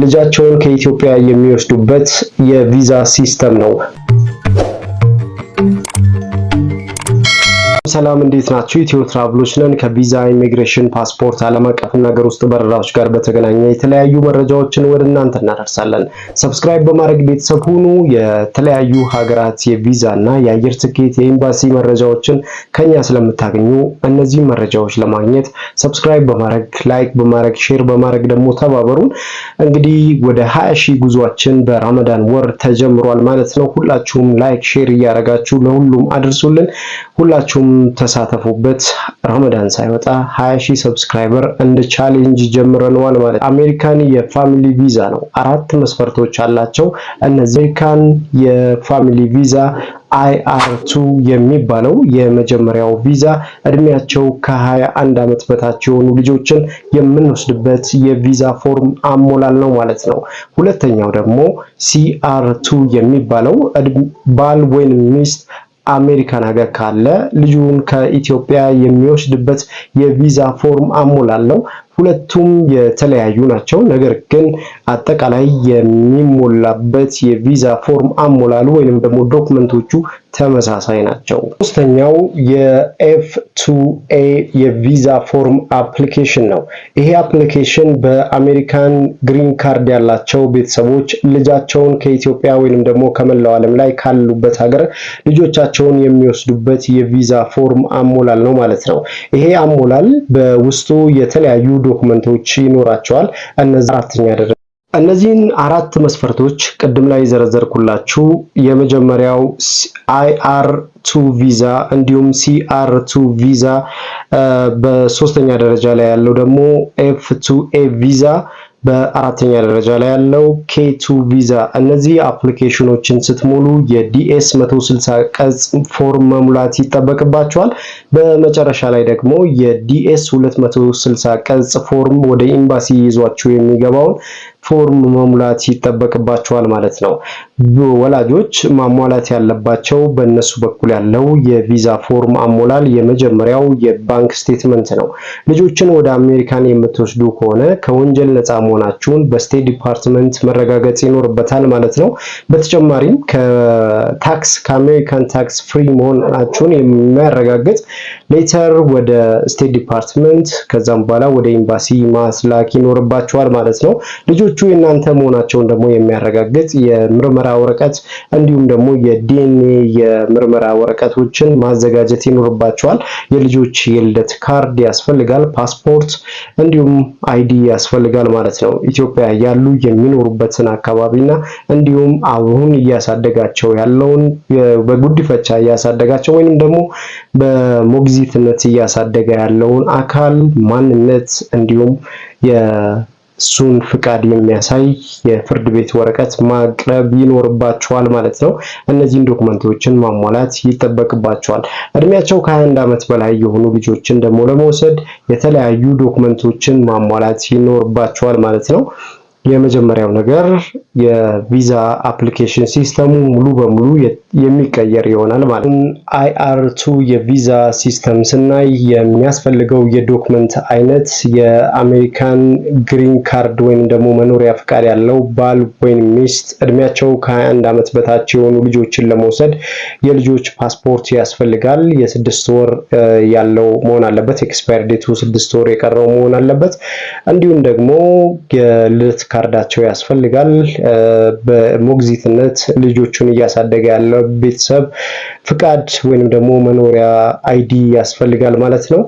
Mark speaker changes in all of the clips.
Speaker 1: ልጃቸውን ከኢትዮጵያ የሚወስዱበት የቪዛ ሲስተም ነው። ሰላም እንዴት ናችሁ? ኢትዮ ትራቭሎች ነን። ከቪዛ ኢሚግሬሽን፣ ፓስፖርት፣ ዓለም አቀፍ ነገር ውስጥ በረራዎች ጋር በተገናኘ የተለያዩ መረጃዎችን ወደ እናንተ እናደርሳለን። ሰብስክራይብ በማድረግ ቤተሰብ ሁኑ። የተለያዩ ሀገራት የቪዛ እና የአየር ትኬት የኤምባሲ መረጃዎችን ከኛ ስለምታገኙ እነዚህ መረጃዎች ለማግኘት ሰብስክራይብ በማድረግ ላይክ በማድረግ ሼር በማድረግ ደግሞ ተባበሩን። እንግዲህ ወደ 20,000 ጉዟችን በረመዳን ወር ተጀምሯል ማለት ነው። ሁላችሁም ላይክ ሼር እያደረጋችሁ ለሁሉም አድርሱልን። ሁላችሁም ተሳተፉበት። ረመዳን ሳይወጣ 20,000 ሰብስክራይበር እንደ ቻሌንጅ ጀምረናል ማለት። አሜሪካን የፋሚሊ ቪዛ ነው። 4 መስፈርቶች አላቸው። እነዚህ አሜሪካን የፋሚሊ ቪዛ IR2 የሚባለው የመጀመሪያው ቪዛ እድሜያቸው ከ21 ዓመት በታች የሆኑ ልጆችን የምንወስድበት የቪዛ ፎርም አሞላል ነው ማለት ነው። ሁለተኛው ደግሞ CR2 የሚባለው ባል ወይም ሚስት አሜሪካን ሀገር ካለ ልጁን ከኢትዮጵያ የሚወስድበት የቪዛ ፎርም አሞላል ነው። ሁለቱም የተለያዩ ናቸው። ነገር ግን አጠቃላይ የሚሞላበት የቪዛ ፎርም አሞላሉ ወይንም ደግሞ ዶክመንቶቹ ተመሳሳይ ናቸው። ሶስተኛው የF2A የቪዛ ፎርም አፕሊኬሽን ነው። ይሄ አፕሊኬሽን በአሜሪካን ግሪን ካርድ ያላቸው ቤተሰቦች ልጃቸውን ከኢትዮጵያ ወይንም ደግሞ ከመላው ዓለም ላይ ካሉበት ሀገር ልጆቻቸውን የሚወስዱበት የቪዛ ፎርም አሞላል ነው ማለት ነው። ይሄ አሞላል በውስጡ የተለያዩ ዶክመንቶች ይኖራቸዋል። እነዚህን 4 መስፈርቶች ቅድም ላይ ዘረዘርኩላችሁ። የመጀመሪያው IR2 ቪዛ እንዲሁም CR2 ቪዛ፣ በሶስተኛ ደረጃ ላይ ያለው ደግሞ F2A ቪዛ፣ በአራተኛ ደረጃ ላይ ያለው K2 ቪዛ። እነዚህ አፕሊኬሽኖችን ስትሞሉ የዲኤስ 160 ቅጽ ፎርም መሙላት ይጠበቅባቸዋል። በመጨረሻ ላይ ደግሞ የዲኤስ 260 ቅጽ ፎርም ወደ ኤምባሲ ይዟችሁ የሚገባውን ፎርም መሙላት ይጠበቅባቸዋል ማለት ነው። ወላጆች ማሟላት ያለባቸው በእነሱ በኩል ያለው የቪዛ ፎርም አሞላል የመጀመሪያው የባንክ ስቴትመንት ነው። ልጆችን ወደ አሜሪካን የምትወስዱ ከሆነ ከወንጀል ነፃ መሆናችሁን በስቴት ዲፓርትመንት መረጋገጥ ይኖርበታል ማለት ነው። በተጨማሪም ከአሜሪካን ታክስ ፍሪ መሆናችሁን የሚያረጋግጥ ሌተር ወደ ስቴት ዲፓርትመንት ከዛም በኋላ ወደ ኤምባሲ ማስላክ ይኖርባቸዋል ማለት ነው። ልጆቹ የእናንተ መሆናቸውን ደግሞ የሚያረጋግጥ የምርመራ ወረቀት እንዲሁም ደግሞ የዲኤንኤ የምርመራ ወረቀቶችን ማዘጋጀት ይኖርባቸዋል። የልጆች የልደት ካርድ ያስፈልጋል፣ ፓስፖርት እንዲሁም አይዲ ያስፈልጋል ማለት ነው። ኢትዮጵያ ያሉ የሚኖሩበትን አካባቢና እንዲሁም አሁን እያሳደጋቸው ያለውን በጉዲፈቻ እያሳደጋቸው ወይንም ደግሞ በሞግዚትነት እያሳደገ ያለውን አካል ማንነት እንዲሁም የሱን ፍቃድ የሚያሳይ የፍርድ ቤት ወረቀት ማቅረብ ይኖርባቸዋል ማለት ነው። እነዚህን ዶክመንቶችን ማሟላት ይጠበቅባቸዋል። እድሜያቸው ከ21 ዓመት በላይ የሆኑ ልጆችን ደግሞ ለመውሰድ የተለያዩ ዶክመንቶችን ማሟላት ይኖርባቸዋል ማለት ነው። የመጀመሪያው ነገር የቪዛ አፕሊኬሽን ሲስተሙ ሙሉ በሙሉ የሚቀየር ይሆናል ማለት ነው። IR2 የቪዛ ሲስተም ስናይ የሚያስፈልገው የዶክመንት አይነት የአሜሪካን ግሪን ካርድ ወይም ደግሞ መኖሪያ ፍቃድ ያለው ባል ወይም ሚስት እድሜያቸው ከ21 ዓመት በታች የሆኑ ልጆችን ለመውሰድ የልጆች ፓስፖርት ያስፈልጋል። የ6 ወር ያለው መሆን አለበት። ኤክስፓየር ዴቱ 6 ወር የቀረው መሆን አለበት። እንዲሁም ደግሞ የልደት ካርዳቸው ያስፈልጋል። በሞግዚትነት ልጆቹን እያሳደገ ያለው ቤተሰብ ፍቃድ ወይንም ደግሞ መኖሪያ አይዲ ያስፈልጋል ማለት ነው።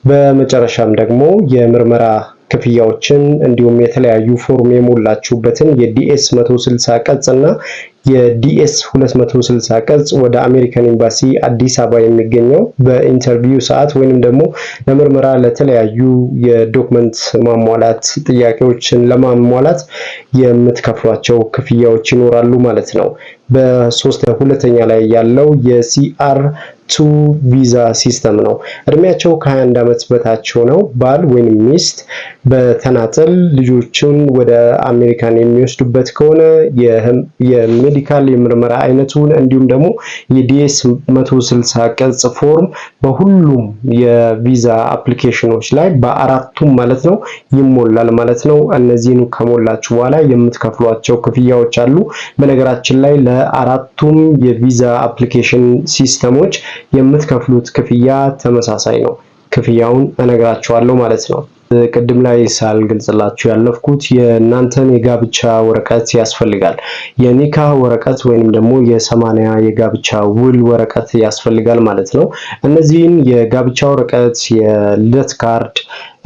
Speaker 1: በመጨረሻም ደግሞ የምርመራ ክፍያዎችን እንዲሁም የተለያዩ ፎርም የሞላችሁበትን የዲኤስ 160 ቅጽና የዲኤስ 260 ቅጽ ወደ አሜሪካን ኤምባሲ አዲስ አበባ የሚገኘው በኢንተርቪው ሰዓት ወይንም ደግሞ ለምርመራ ለተለያዩ የዶክመንት ማሟላት ጥያቄዎችን ለማሟላት የምትከፍሏቸው ክፍያዎች ይኖራሉ ማለት ነው። ሁለተኛ ላይ ያለው የሲአር ቱ ቪዛ ሲስተም ነው። እድሜያቸው ከ21 ዓመት በታች ሆነው ባል ወይም ሚስት በተናጠል ልጆችን ወደ አሜሪካን የሚወስዱበት ከሆነ የሜዲካል የምርመራ አይነቱን እንዲሁም ደግሞ የዲኤስ 160 ቅጽ ፎርም በሁሉም የቪዛ አፕሊኬሽኖች ላይ በአራቱም ማለት ነው ይሞላል ማለት ነው። እነዚህን ከሞላችሁ በኋላ የምትከፍሏቸው ክፍያዎች አሉ። በነገራችን ላይ ለአራቱም የቪዛ አፕሊኬሽን ሲስተሞች የምትከፍሉት ክፍያ ተመሳሳይ ነው። ክፍያውን እነግራችኋለሁ ማለት ነው። ቅድም ላይ ሳልገልጽላችሁ ያለፍኩት የእናንተን የጋብቻ ወረቀት ያስፈልጋል። የኒካህ ወረቀት ወይንም ደግሞ የ80 የጋብቻ ውል ወረቀት ያስፈልጋል ማለት ነው። እነዚህን የጋብቻ ወረቀት፣ የልደት ካርድ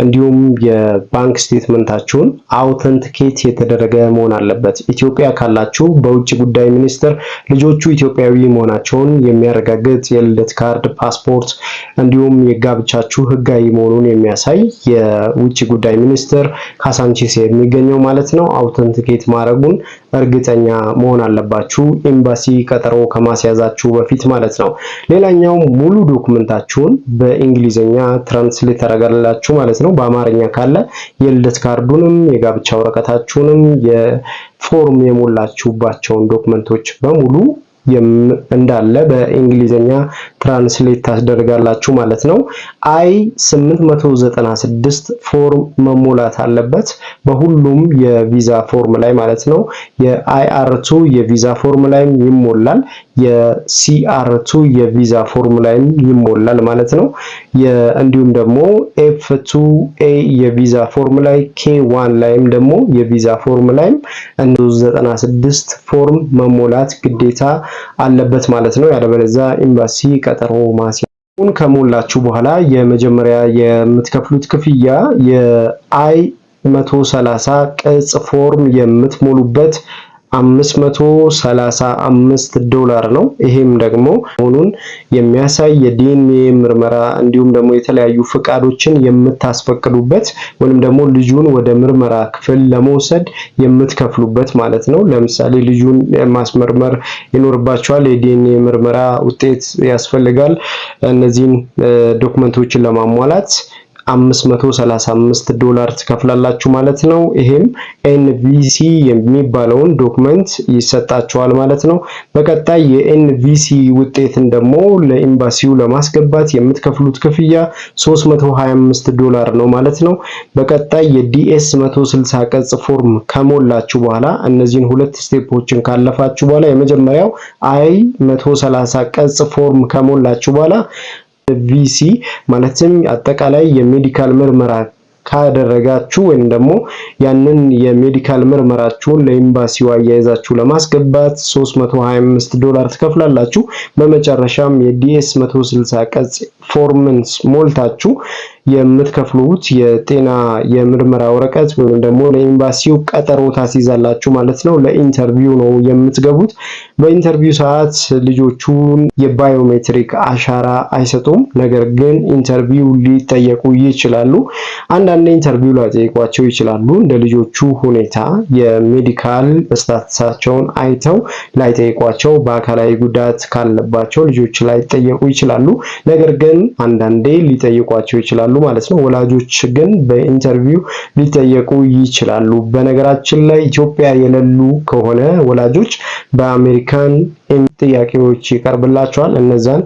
Speaker 1: እንዲሁም የባንክ ስቴትመንታችሁን አውተንቲኬት የተደረገ መሆን አለበት። ኢትዮጵያ ካላችሁ በውጭ ጉዳይ ሚኒስቴር ልጆቹ ኢትዮጵያዊ መሆናቸውን የሚያረጋግጥ የልደት ካርድ፣ ፓስፖርት እንዲሁም የጋብቻችሁ ህጋዊ መሆኑን የሚያሳይ የውጭ ጉዳይ ሚኒስቴር ካሳንቺስ የሚገኘው ማለት ነው አውተንቲኬት ማድረጉን እርግጠኛ መሆን አለባችሁ፣ ኤምባሲ ቀጠሮ ከማስያዛችሁ በፊት ማለት ነው። ሌላኛው ሙሉ ዶክመንታችሁን በእንግሊዘኛ ትራንስሌት ታደርጋላችሁ ማለት ነው። በአማርኛ ካለ የልደት ካርዱንም የጋብቻ ወረቀታችሁንም የፎርም የሞላችሁባቸውን ዶክመንቶች በሙሉ እንዳለ በእንግሊዘኛ ትራንስሌት ታስደርጋላችሁ ማለት ነው። አይ 896 ፎርም መሞላት አለበት በሁሉም የቪዛ ፎርም ላይ ማለት ነው። የአይአር2 የቪዛ ፎርም ላይም ይሞላል፣ የሲአር2 የቪዛ ፎርም ላይም ይሞላል ማለት ነው። እንዲሁም ደግሞ ኤፍ2ኤ የቪዛ ፎርም ላይ፣ ኬ1 ላይም ደግሞ የቪዛ ፎርም ላይም 96 ፎርም መሞላት ግዴታ አለበት ማለት ነው። ያለበለዚያ ኤምባሲ ቀጠሮ ማስያዙን ከሞላችሁ በኋላ የመጀመሪያ የምትከፍሉት ክፍያ የአይ 130 ቅጽ ፎርም የምትሞሉበት $535 ነው። ይሄም ደግሞ መሆኑን የሚያሳይ የዲኤንኤ ምርመራ እንዲሁም ደግሞ የተለያዩ ፍቃዶችን የምታስፈቅዱበት ወይንም ደግሞ ልጁን ወደ ምርመራ ክፍል ለመውሰድ የምትከፍሉበት ማለት ነው። ለምሳሌ ልጁን ማስመርመር ይኖርባቸዋል። የዲኤንኤ ምርመራ ውጤት ያስፈልጋል። እነዚህን ዶክመንቶችን ለማሟላት $535 ትከፍላላችሁ ማለት ነው። ይሄም ኤንቪሲ የሚባለውን ዶክመንት ይሰጣችኋል ማለት ነው። በቀጣይ የኤንቪሲ ውጤትን ደግሞ ለኤምባሲው ለማስገባት የምትከፍሉት ክፍያ $325 ነው ማለት ነው። በቀጣይ የዲኤስ 160 ቅጽ ፎርም ከሞላችሁ በኋላ እነዚህን ሁለት ስቴፖችን ካለፋችሁ በኋላ የመጀመሪያው አይ 130 ቅጽ ፎርም ከሞላችሁ በኋላ ቪሲ ማለትም አጠቃላይ የሜዲካል ምርመራ ካደረጋችሁ ወይም ደግሞ ያንን የሜዲካል ምርመራችሁን ለኤምባሲው አያይዛችሁ ለማስገባት $325 ትከፍላላችሁ። በመጨረሻም የዲኤስ 160 ቅጽ ፎርምን ሞልታችሁ የምትከፍሉት የጤና የምርመራ ወረቀት ወይም ደግሞ ለኤምባሲው ቀጠሮ ታስይዛላችሁ ማለት ነው። ለኢንተርቪው ነው የምትገቡት። በኢንተርቪው ሰዓት ልጆቹን የባዮሜትሪክ አሻራ አይሰጡም። ነገር ግን ኢንተርቪው ሊጠየቁ ይችላሉ። አንዳንድ ኢንተርቪው ላይጠይቋቸው ይችላሉ። እንደ ልጆቹ ሁኔታ የሜዲካል ስታተሳቸውን አይተው ላይጠይቋቸው፣ በአካላዊ ጉዳት ካለባቸው ልጆች ላይ ጠየቁ ይችላሉ። ነገር ግን አንዳንዴ ሊጠይቋቸው ይችላሉ ማለት ነው። ወላጆች ግን በኢንተርቪው ሊጠየቁ ይችላሉ። በነገራችን ላይ ኢትዮጵያ የሌሉ ከሆነ ወላጆች በአሜሪካን ጥያቄዎች ይቀርብላቸዋል። እነዛን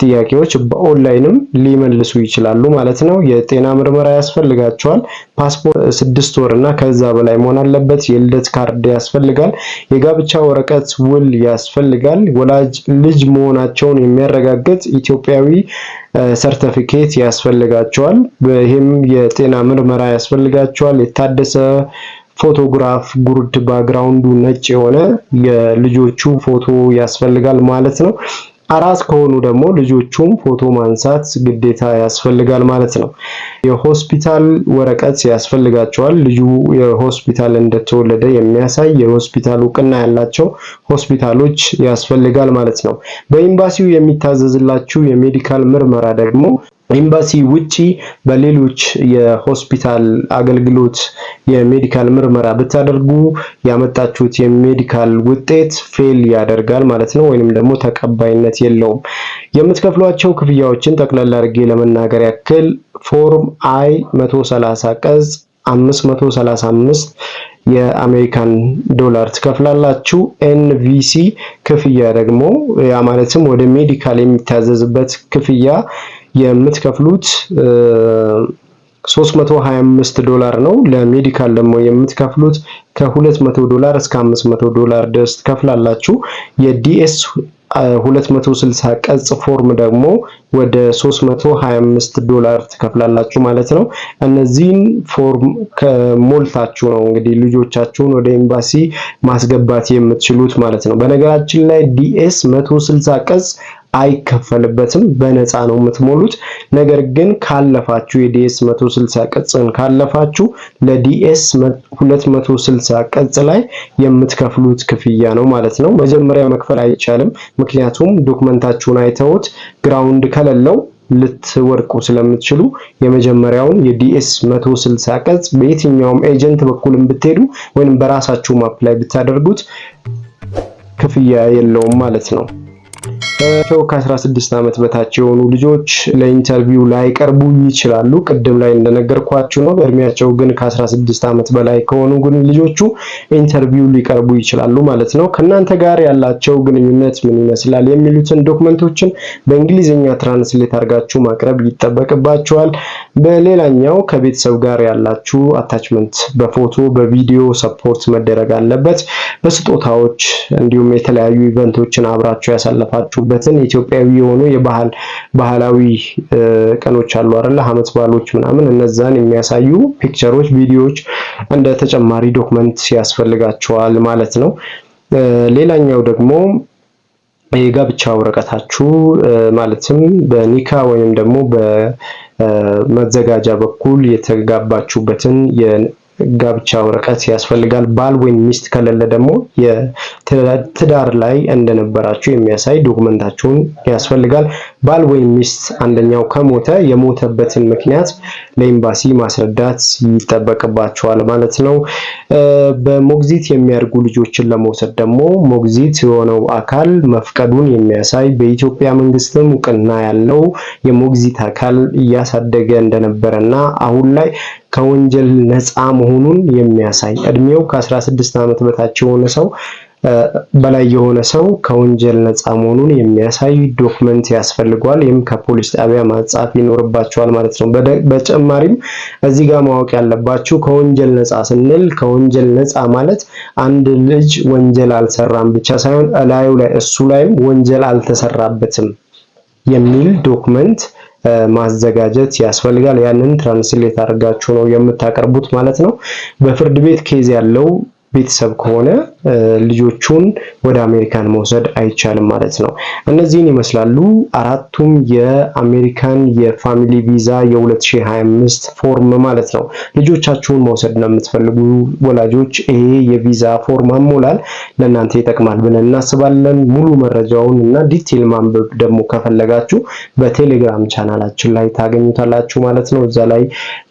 Speaker 1: ጥያቄዎች በኦንላይንም ሊመልሱ ይችላሉ ማለት ነው። የጤና ምርመራ ያስፈልጋቸዋል። ፓስፖርት 6 ወር እና ከዛ በላይ መሆን አለበት። የልደት ካርድ ያስፈልጋል። የጋብቻ ወረቀት ውል ያስፈልጋል። ወላጅ ልጅ መሆናቸውን የሚያረጋግጥ ኢትዮጵያዊ ሰርቲፊኬት ያስፈልጋቸዋል። ይህም የጤና ምርመራ ያስፈልጋቸዋል። የታደሰ ፎቶግራፍ፣ ጉርድ ባክግራውንዱ ነጭ የሆነ የልጆቹ ፎቶ ያስፈልጋል ማለት ነው። አራስ ከሆኑ ደግሞ ልጆቹም ፎቶ ማንሳት ግዴታ ያስፈልጋል ማለት ነው። የሆስፒታል ወረቀት ያስፈልጋቸዋል። ልጁ የሆስፒታል እንደተወለደ የሚያሳይ የሆስፒታል እውቅና ያላቸው ሆስፒታሎች ያስፈልጋል ማለት ነው። በኤምባሲው የሚታዘዝላችሁ የሜዲካል ምርመራ ደግሞ ኤምባሲ ውጪ በሌሎች የሆስፒታል አገልግሎት የሜዲካል ምርመራ ብታደርጉ ያመጣችሁት የሜዲካል ውጤት ፌል ያደርጋል ማለት ነው፣ ወይንም ደግሞ ተቀባይነት የለውም። የምትከፍሏቸው ክፍያዎችን ጠቅላላ አድርጌ ለመናገር ያክል ፎርም አይ 130 ቀጽ 535 የአሜሪካን ዶላር ትከፍላላችሁ። ኤንቪሲ ክፍያ ደግሞ ያ ማለትም ወደ ሜዲካል የሚታዘዝበት ክፍያ የምትከፍሉት $325 ነው። ለሜዲካል ደግሞ የምትከፍሉት $200 እስከ $500 ድረስ ትከፍላላችሁ። የዲኤስ 260 ቀጽ ፎርም ደግሞ ወደ $325 ትከፍላላችሁ ማለት ነው። እነዚህን ፎርም ከሞልታችሁ ነው እንግዲህ ልጆቻችሁን ወደ ኤምባሲ ማስገባት የምትችሉት ማለት ነው። በነገራችን ላይ ዲኤስ 160 ቀጽ አይከፈልበትም፣ በነፃ ነው የምትሞሉት። ነገር ግን ካለፋችሁ የዲኤስ 160 ቀጽን ካለፋችሁ ለዲኤስ 260 ቀጽ ላይ የምትከፍሉት ክፍያ ነው ማለት ነው። መጀመሪያ መክፈል አይቻልም፣ ምክንያቱም ዶክመንታችሁን አይተውት ግራውንድ ከሌለው ልትወርቁ ስለምትችሉ የመጀመሪያውን የዲኤስ 160 ቀጽ በየትኛውም ኤጀንት በኩልም ብትሄዱ ወይንም በራሳችሁ አፕላይ ብታደርጉት ክፍያ የለውም ማለት ነው። ከ16 ዓመት በታች የሆኑ ልጆች ለኢንተርቪው ላይ ቀርቡ ይችላሉ። ቅድም ላይ እንደነገርኳችሁ ነው። እድሜያቸው ግን ከ16 ዓመት በላይ ከሆኑ ግን ልጆቹ ኢንተርቪው ሊቀርቡ ይችላሉ ማለት ነው። ከናንተ ጋር ያላቸው ግንኙነት ምን ይመስላል የሚሉትን ዶክመንቶችን በእንግሊዝኛ ትራንስሌት አድርጋችሁ ማቅረብ ይጠበቅባችኋል። በሌላኛው ከቤተሰብ ጋር ያላችሁ አታችመንት በፎቶ በቪዲዮ ሰፖርት መደረግ አለበት። በስጦታዎች እንዲሁም የተለያዩ ኢቨንቶችን አብራችሁ ያሳለፋችሁበትን ኢትዮጵያዊ የሆኑ ባህላዊ ቀኖች አሉ አይደል? ዓመት በዓሎች ምናምን እነዛን የሚያሳዩ ፒክቸሮች፣ ቪዲዮዎች እንደ ተጨማሪ ዶክመንት ያስፈልጋቸዋል ማለት ነው። ሌላኛው ደግሞ የጋብቻ ወረቀታችሁ ማለትም በኒካ ወይም ደግሞ በመዘጋጃ በኩል የተጋባችሁበትን የጋብቻ ወረቀት ያስፈልጋል። ባል ወይም ሚስት ከሌለ ደግሞ የትዳር ላይ እንደነበራችሁ የሚያሳይ ዶክመንታችሁን ያስፈልጋል። ባል ወይም ሚስት አንደኛው ከሞተ የሞተበትን ምክንያት ለኤምባሲ ማስረዳት ይጠበቅባቸዋል ማለት ነው። በሞግዚት የሚያድጉ ልጆችን ለመውሰድ ደግሞ ሞግዚት የሆነው አካል መፍቀዱን የሚያሳይ በኢትዮጵያ መንግስትም እውቅና ያለው የሞግዚት አካል እያሳደገ እንደነበረና አሁን ላይ ከወንጀል ነፃ መሆኑን የሚያሳይ እድሜው ከ16 ዓመት በታች የሆነ ሰው በላይ የሆነ ሰው ከወንጀል ነፃ መሆኑን የሚያሳይ ዶክመንት ያስፈልገዋል። ይህም ከፖሊስ ጣቢያ ማጻፍ ይኖርባቸዋል ማለት ነው። በተጨማሪም እዚህ ጋር ማወቅ ያለባችሁ ከወንጀል ነፃ ስንል ከወንጀል ነፃ ማለት አንድ ልጅ ወንጀል አልሰራም ብቻ ሳይሆን እላዩ ላይ እሱ ላይም ወንጀል አልተሰራበትም የሚል ዶክመንት ማዘጋጀት ያስፈልጋል። ያንን ትራንስሌት አድርጋችሁ ነው የምታቀርቡት ማለት ነው። በፍርድ ቤት ኬዝ ያለው ቤተሰብ ከሆነ ልጆቹን ወደ አሜሪካን መውሰድ አይቻልም ማለት ነው። እነዚህን ይመስላሉ አራቱም የአሜሪካን የፋሚሊ ቪዛ የ2025 ፎርም ማለት ነው። ልጆቻችሁን መውሰድ ነው የምትፈልጉ ወላጆች ይሄ የቪዛ ፎርም አሞላል ለእናንተ ይጠቅማል ብለን እናስባለን። ሙሉ መረጃውን እና ዲቴል ማንበብ ደግሞ ከፈለጋችሁ በቴሌግራም ቻናላችን ላይ ታገኙታላችሁ ማለት ነው። እዛ ላይ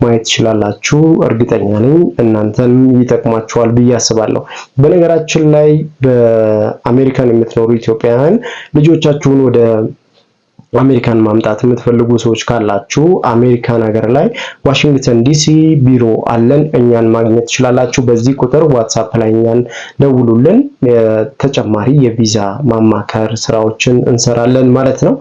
Speaker 1: ማየት ትችላላችሁ። እርግጠኛ ነኝ እናንተን ይጠቅማችኋል ብዬ አስባለሁ። በነገራችን ላይ በአሜሪካን የምትኖሩ ኢትዮጵያውያን ልጆቻችሁን ወደ አሜሪካን ማምጣት የምትፈልጉ ሰዎች ካላችሁ አሜሪካን ሀገር ላይ ዋሽንግተን ዲሲ ቢሮ አለን። እኛን ማግኘት ትችላላችሁ። በዚህ ቁጥር ዋትስአፕ ላይ እኛን ደውሉልን። ተጨማሪ የቪዛ ማማከር ስራዎችን እንሰራለን ማለት ነው።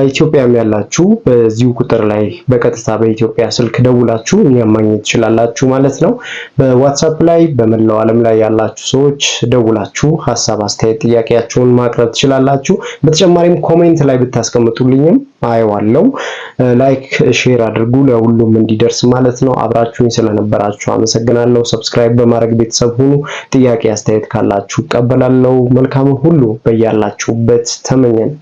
Speaker 1: ኢትዮጵያም ያላችሁ በዚሁ ቁጥር ላይ በቀጥታ በኢትዮጵያ ስልክ ደውላችሁ እኛን ማግኘት ትችላላችሁ ማለት ነው። በዋትስአፕ ላይ በመላው ዓለም ላይ ያላችሁ ሰዎች ደውላችሁ ሐሳብ፣ አስተያየት፣ ጥያቄያችሁን ማቅረብ ትችላላችሁ። በተጨማሪም ኮሜንት ላይ ብታስቀምጡልኝም አየዋለሁ። ላይክ ሼር አድርጉ ለሁሉም እንዲደርስ ማለት ነው። አብራችሁኝ ስለነበራችሁ አመሰግናለሁ። ሰብስክራይብ በማድረግ ቤተሰብ ሁኑ። ጥያቄ አስተያየት ካላችሁ እቀበላለሁ። መልካም ሁሉ በያላችሁበት ተመኘን።